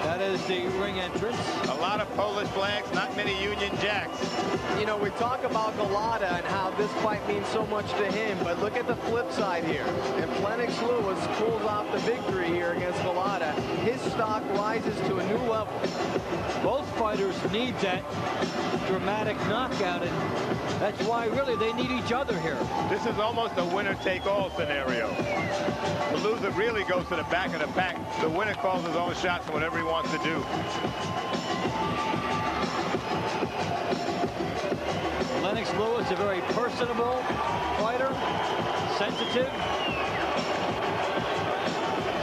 That is the ring entrance. A lot of Polish flags, not many Union Jacks. You know, we talk about Golota and how this fight means so much to him, but look at the flip side here. If Lennox Lewis pulls off the victory here against Golota, his stock rises to a new level. Both fighters need that dramatic knockout, and that's why really they need each other here. This is almost a winner-take-all scenario. The loser really goes to the back of the pack. The winner calls his own shots and whatever he wants to do. Lennox Lewis, a very personable fighter, sensitive.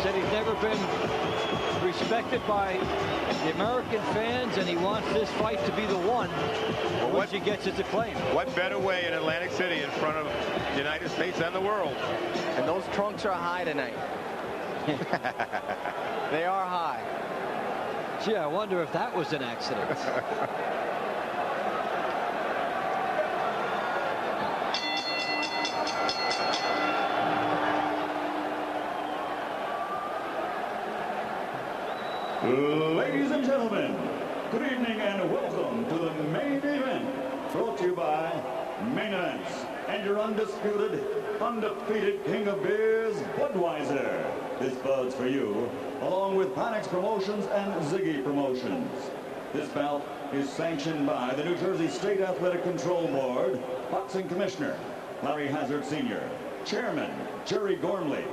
Said he's never been respected by the American fans, and he wants this fight to be the one once he gets its acclaim. What better way in Atlantic City in front of the United States and the world? And those trunks are high tonight. They are high. Gee, I wonder if that was an accident. Ladies and gentlemen, good evening and welcome to the main event, brought to you by Main Events and your undisputed, undefeated king of beers, Budweiser. This Bud's for you, along with Panics Promotions and Ziggy Promotions. This bout is sanctioned by the New Jersey State Athletic Control Board, Boxing Commissioner Larry Hazard Sr., Chairman Jerry Gormley,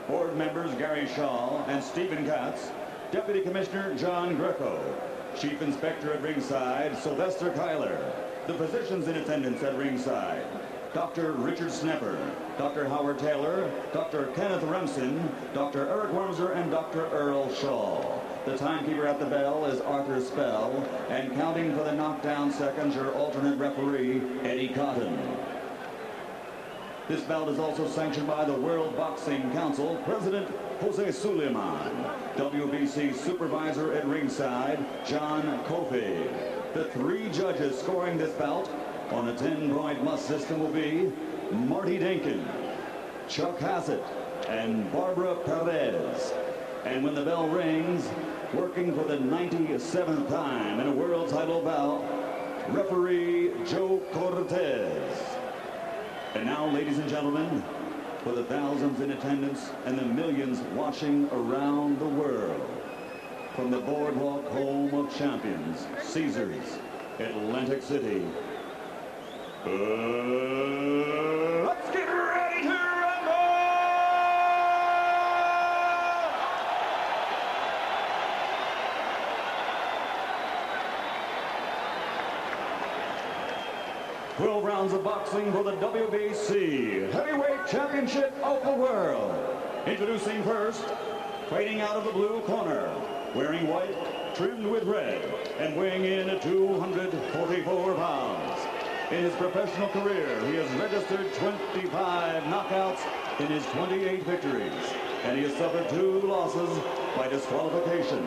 Board members Gary Shaw and Stephen Katz, Deputy Commissioner John Greco, Chief Inspector at ringside Sylvester Kyler, the physicians in attendance at ringside Dr. Richard Snepper, Dr. Howard Taylor, Dr. Kenneth Remsen, Dr. Eric Wormser, and Dr. Earl Shaw. The timekeeper at the bell is Arthur Spell, and counting for the knockdown seconds, your alternate referee, Eddie Cotton. This bout is also sanctioned by the World Boxing Council, President Jose Suleiman, WBC Supervisor at ringside, John Kofi. The three judges scoring this bout on a 10-point must system will be Marty Denkin, Chuck Hassett, and Barbara Perez. And when the bell rings, working for the 97th time in a world title bout, referee Joe Cortez. And now, ladies and gentlemen, for the thousands in attendance and the millions watching around the world, from the boardwalk home of champions, Caesars, Atlantic City, let's get ready to rumble! "12 rounds of boxing for the WBC Heavyweight Championship of the World. Introducing first, fighting out of the blue corner, wearing white, trimmed with red, and weighing in at 244 pounds. In his professional career, he has registered 25 knockouts in his 28 victories, and he has suffered 2 losses by disqualification.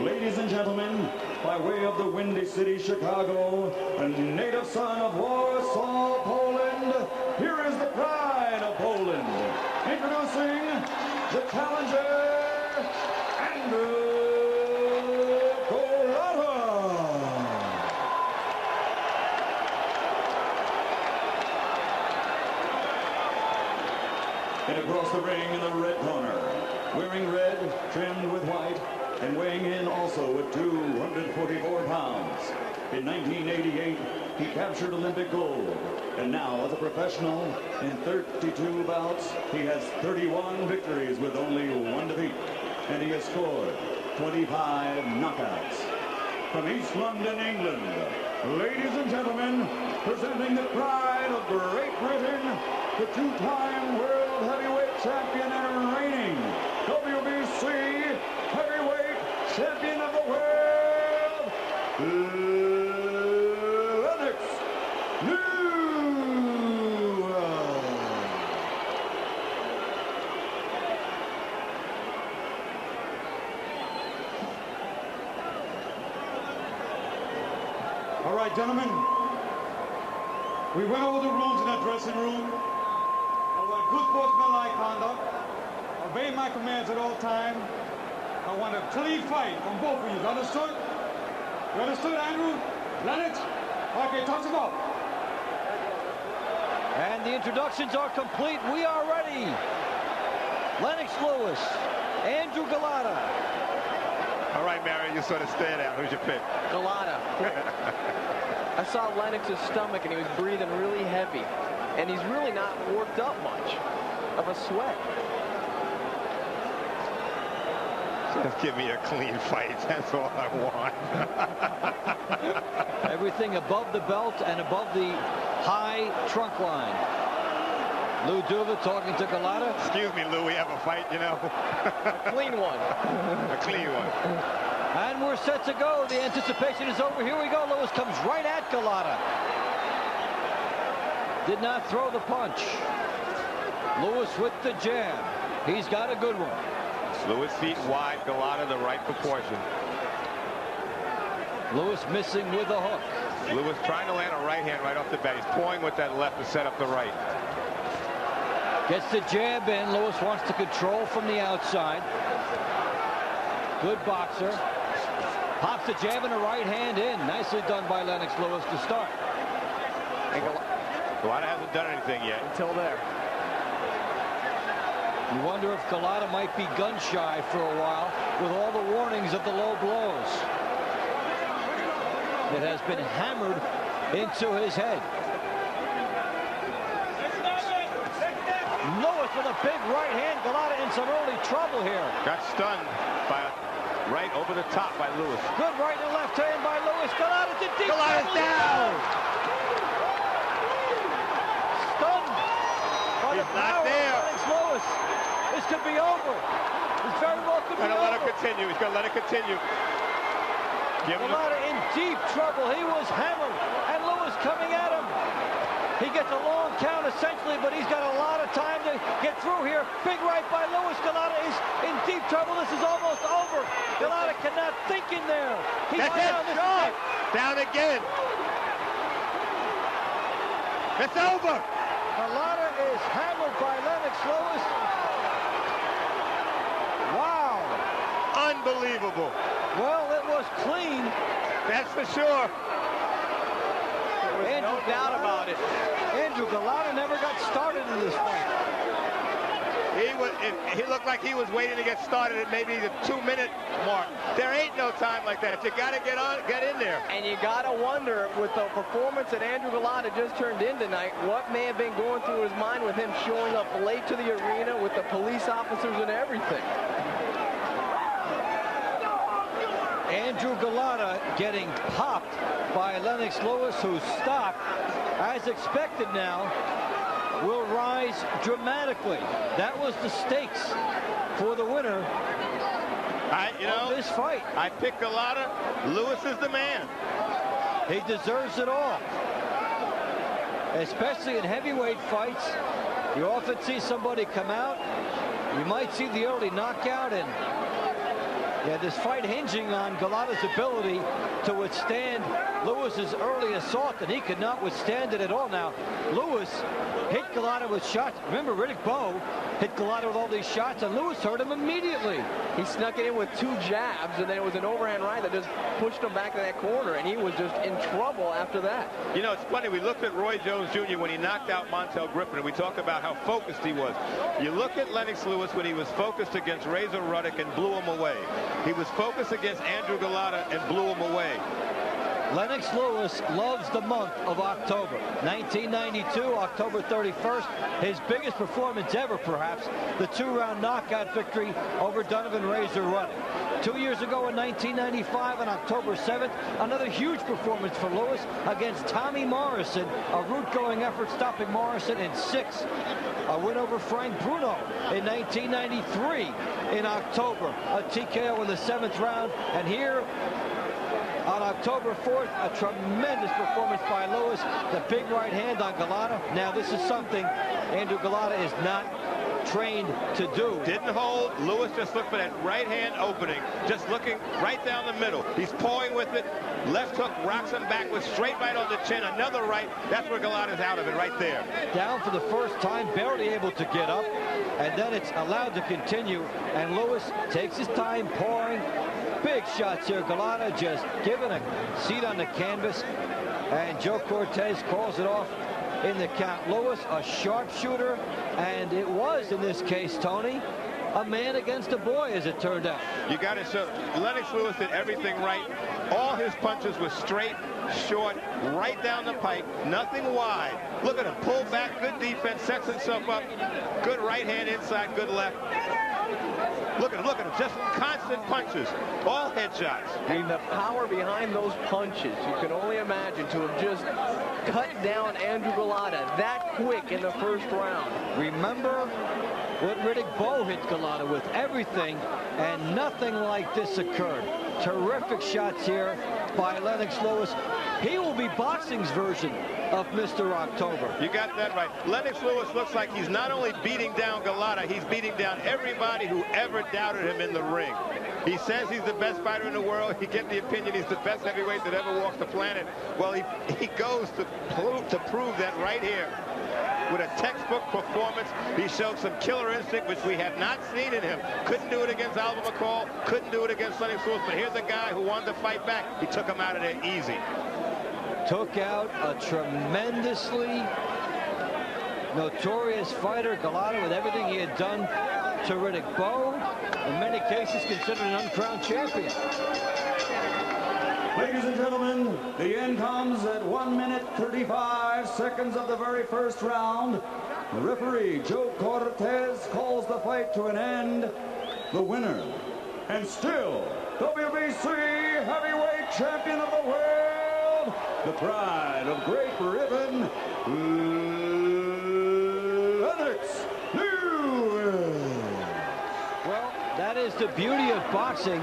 Ladies and gentlemen, by way of the Windy City, Chicago, a native son of Warsaw, Poland, here is the pride of Poland. Introducing the challenger, Andrew Golota. And across the ring in the red corner, wearing red, trimmed with white, and weighing in also at 244 pounds. In 1988, he captured Olympic gold. And now, as a professional, in 32 bouts, he has 31 victories with only 1 defeat. And he has scored 25 knockouts. From East London, England, ladies and gentlemen, presenting the pride of Great Britain, the 2-time world heavyweight champion and reigning WBC heavyweight champion of the world, Lennox Lewis. All right, gentlemen, we went over the rules in that dressing room. Good sportsmanlike conduct, obey obey my commands at all times. I want a clean fight from both of you. Understood? You understood, Andrew? Lennox? Okay, toss it up. And the introductions are complete. We are ready. Lennox Lewis, Andrew Golota. All right, Marion, you sort of stand out. Who's your pick? Golota. I saw Lennox's stomach, and he was breathing really heavy. And he's really not worked up much of a sweat. Just give me a clean fight. That's all I want. Everything above the belt and above the high trunk line. Lou Duva talking to Golota. Excuse me, Lou, we have a fight, you know. A clean one. A clean one. And we're set to go. The anticipation is over. Here we go. Lewis comes right at Golota. Did not throw the punch. Lewis with the jab. He's got a good one. Lewis feet wide, Golota the right proportion. Lewis missing with a hook. Lewis trying to land a right hand right off the bat. He's pawing with that left to set up the right. Gets the jab in. Lewis wants to control from the outside. Good boxer. Pops the jab and a right hand in. Nicely done by Lennox Lewis to start. And Golota hasn't done anything yet. until there. You wonder if Golota might be gun shy for a while with all the warnings of the low blows. It has been hammered into his head. Lewis with a big right hand. Golota in some early trouble here. Got stunned by a right over the top by Lewis. Good right and left hand by Lewis. Golota's in deep Golota's trouble. down. Stunned by the He's not power there. of Lennox Lewis. This could be over. This very well could be Gonna let it over. continue. He's gonna let it continue. Give him Golota in deep trouble. He was hammered, and Lewis coming at him. He gets a long count essentially, but he's got a lot of time to get through here. Big right by Lewis. Golota is in deep trouble. This is almost over. Golota cannot think in there. He's That's it. down. This is Shot. it. Down again. It's over. Golota is hammered by Lennox Lewis. Wow. Unbelievable. Well, it was clean. That's for sure. There's no doubt about it. Andrew Golota never got started in this fight. He looked like he was waiting to get started at maybe the 2-minute mark. There ain't no time like that. You got to get in there. And you got to wonder, with the performance that Andrew Golota just turned in tonight, what may have been going through his mind with him showing up late to the arena with the police officers and everything. Andrew Golota getting popped by Lennox Lewis, whose stock, as expected now, will rise dramatically. That was the stakes for the winner of this fight. I picked Golota. Lewis is the man. He deserves it all. Especially in heavyweight fights, you often see somebody come out. You might see the early knockout, and yeah, this fight hinging on Golota's ability to withstand Lewis's early assault, and he could not withstand it at all. Now, Lewis hit Golota with shots. Remember, Riddick Bowe hit Golota with all these shots, and Lewis hurt him immediately. He snuck it in with 2 jabs, and then it was an overhand right that just pushed him back to that corner, and he was just in trouble after that. You know, it's funny. We looked at Roy Jones Jr. when he knocked out Montel Griffin, and we talked about how focused he was. You look at Lennox Lewis when he was focused against Razor Ruddock and blew him away. He was focused against Andrew Golota and blew him away. Lennox Lewis loves the month of October. 1992, October 31st, his biggest performance ever, perhaps, the 2-round knockout victory over Donovan Razor Ruddock. 2 years ago in 1995, on October 7th, another huge performance for Lewis against Tommy Morrison, a route-going effort stopping Morrison in 6. A win over Frank Bruno in 1993 in October, a TKO in the 7th round, and here on October 4th, a tremendous performance by Lewis. The big right hand on Golota. Now, this is something Andrew Golota is not trained to do. Didn't hold. Lewis just looked for that right hand opening, just looking right down the middle. He's pawing with it. Left hook rocks him back with straight right on the chin. Another right. That's where Golota's out of it right there. Down for the first time, barely able to get up. and then it's allowed to continue, and Lewis takes his time pouring big shots here. Golota just given a seat on the canvas, and Joe Cortez calls it off in the count. Lewis, a sharpshooter, and it was, in this case, Tony, a man against a boy, as it turned out. You got to show Lennox Lewis did everything right. All his punches were straight, short, right down the pipe, nothing wide. Look at him, pull back, good defense, sets himself up, good right hand inside, good left. Look at him, just constant punches, all headshots. I mean, the power behind those punches, you can only imagine, to have just cut down Andrew Golota that quick in the first round. Remember what Riddick Bowe hit Golota with, everything, and nothing like this occurred. Terrific shots here by Lennox Lewis. He will be boxing's version of Mr. October. You got that right. Lennox Lewis looks like he's not only beating down Golota, he's beating down everybody who ever doubted him in the ring. He says he's the best fighter in the world. You get the opinion he's the best heavyweight that ever walked the planet. Well, he goes to prove that right here. With a textbook performance, he showed some killer instinct, which we have not seen in him. Couldn't do it against Alvin McCall, couldn't do it against Lennox Lewis, but here's a guy who wanted to fight back. He took him out of there easy. Took out a tremendously notorious fighter, Golota, with everything he had done to Riddick Bowe. In many cases, considered an uncrowned champion. Ladies and gentlemen, the end comes at 1 minute 35 seconds of the very first round. The referee, Joe Cortez, calls the fight to an end. The winner, and still WBC heavyweight champion of the world, the pride of Great Britain, Lennox Lewis. Well, that is the beauty of boxing.